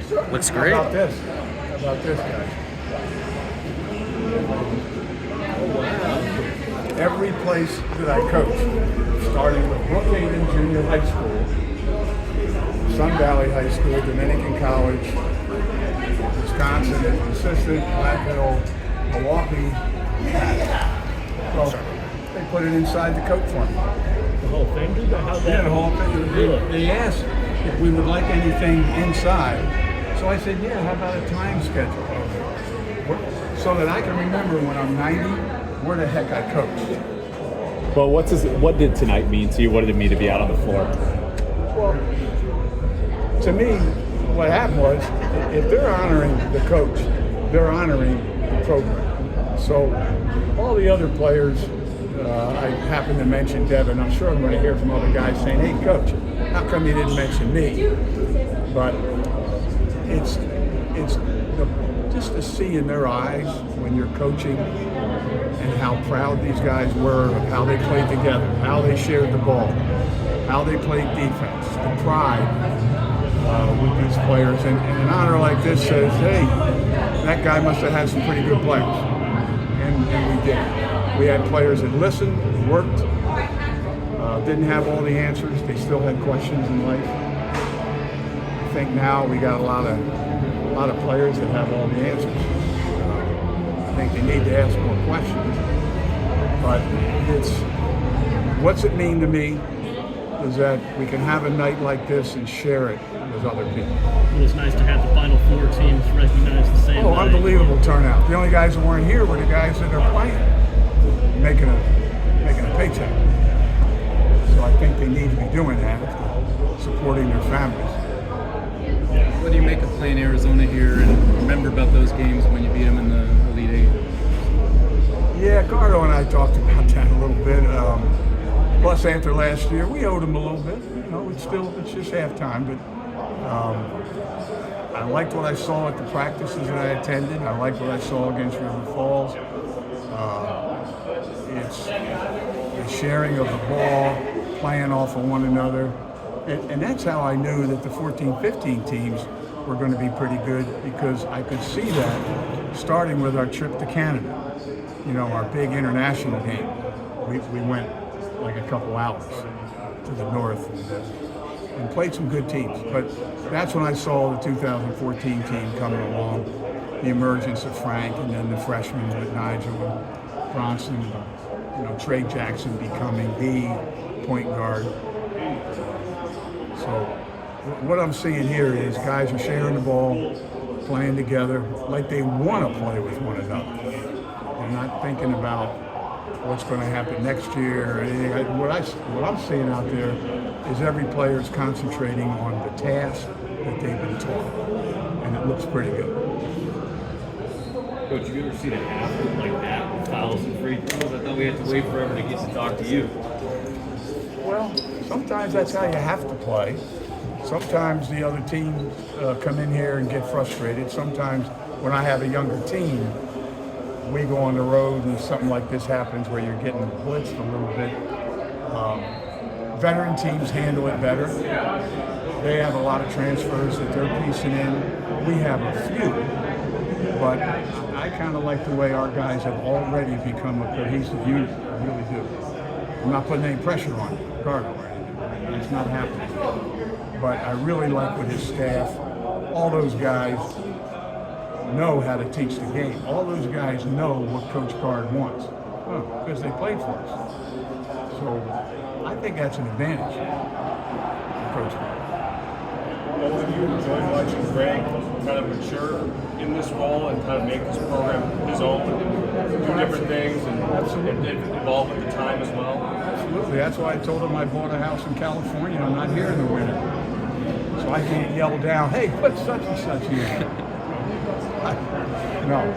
Looks great. How about this? How about this, guys? Every place that I coached, starting with Brookhaven Junior High School, Sun Valley High School, Dominican College, Wisconsin, Assistant, Black Hill, Milwaukee. So they put it inside the coat for me. The whole thing, dude? How'd that? Yeah, the whole thing. They asked if we would like anything inside. So I said, yeah, how about a time schedule? So that I can remember when I'm 90, where the heck I coached. But what did tonight mean to you? What did it mean to be out on the floor? Well, to me, what happened was, if they're honoring the coach, they're honoring the program. So all the other players, I happen to mention Devin. I'm sure I'm going to hear from other guys saying, hey, coach, how come you didn't mention me? But it's just to see in their eyes when you're coaching and how proud these guys were of how they played together, how they shared the ball, how they played defense, the pride with these players. And an honor like this says, hey, that guy must have had some pretty good players. And we did. We had players that listened, worked, didn't have all the answers. They still had questions in life. I think now we got a lot of players that have all the answers. I think they need to ask more questions. But it's, what's it mean to me is that we can have a night like this and share it with other people. It was nice to have the Final Four teams recognize the same night. Unbelievable turnout. The only guys that weren't here were the guys that are playing, making a paycheck. So I think they need to be doing that, supporting their families. What do you make of playing Arizona here, and remember about those games when you beat them in the Elite Eight? Yeah, Gardo and I talked about that a little bit. Plus, after last year, we owed them a little bit. You know, it's just halftime, but I liked what I saw at the practices that I attended. I liked what I saw against River Falls. It's the sharing of the ball, playing off of one another. And that's how I knew that the 14-15 teams were going to be pretty good, because I could see that starting with our trip to Canada. You know, our big international game. We went like a couple hours to the north and played some good teams. But that's when I saw the 2014 team coming along, the emergence of Frank, and then the freshmen with Nigel and Bronson, you know, Trey Jackson becoming the point guard. So what I'm seeing here is guys are sharing the ball, playing together like they want to play with one another. They're not thinking about what's going to happen next year or anything. What I'm seeing out there is every player is concentrating on the task that they've been taught, and it looks pretty good. Coach, you ever seen a half look like that with fouls and free throws? I thought we had to wait forever to get to talk to you. Well, sometimes that's how you have to play. Sometimes the other teams come in here and get frustrated. Sometimes when I have a younger team, we go on the road and something like this happens where you're getting blitzed a little bit. Veteran teams handle it better. They have a lot of transfers that they're piecing in. We have a few, but I kind of like the way our guys have already become a cohesive unit. I really do. I'm not putting any pressure on Gardo or anything. It's not happening. But I really like with his staff. All those guys know how to teach the game. All those guys know what Coach Card wants because they played for us. So I think that's an advantage for Coach Card. Both of you enjoy watching Greg kind of mature in this role and kind of make this program his own and do different things and evolve with the time as well? Absolutely. That's why I told him I bought a house in California. I'm not here in the winter. So I can't yell down, hey, put such and such here. No,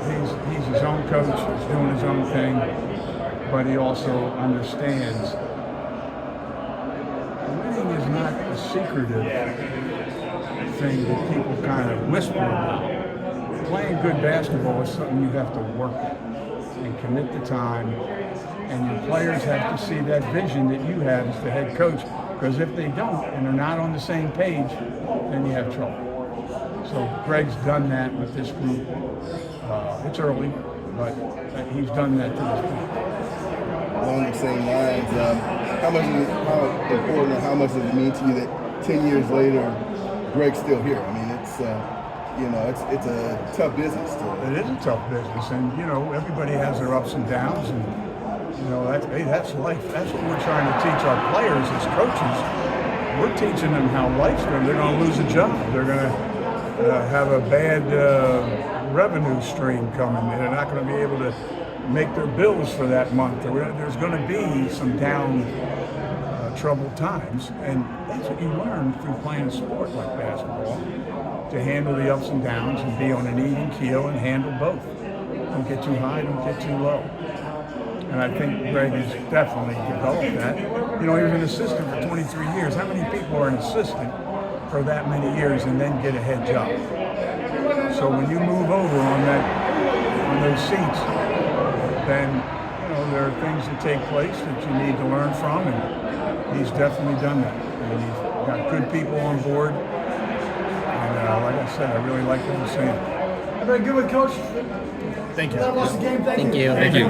he's his own coach. He's doing his own thing. But he also understands winning is not a secretive thing that people kind of whisper about. Playing good basketball is something you have to work at and commit the time, and your players have to see that vision that you have as the head coach, because if they don't and they're not on the same page, then you have trouble. So Greg's done that with this group. It's early, but he's done that to this group. Along the same lines, how important or how much does it mean to you that 10 years later, Greg's still here? I mean, it's a tough business. It is a tough business, and everybody has their ups and downs, and that's life. That's what we're trying to teach our players as coaches. We're teaching them how life's going. They're going to lose a job. They're going to have a bad revenue stream coming. They're not going to be able to make their bills for that month. There's going to be some troubled times, and that's what you learn through playing a sport like basketball, to handle the ups and downs and be on an even keel and handle both. Don't get too high, don't get too low. And I think Greg has definitely developed that. He was an assistant for 23 years. How many people are an assistant for that many years and then get a head job? So when you move over on those seats, then there are things that take place that you need to learn from, and he's definitely done that. And he's got good people on board, and like I said, I really like what I'm saying. Very good one, Coach. Thank you. That was the game. Thank you. Thank you.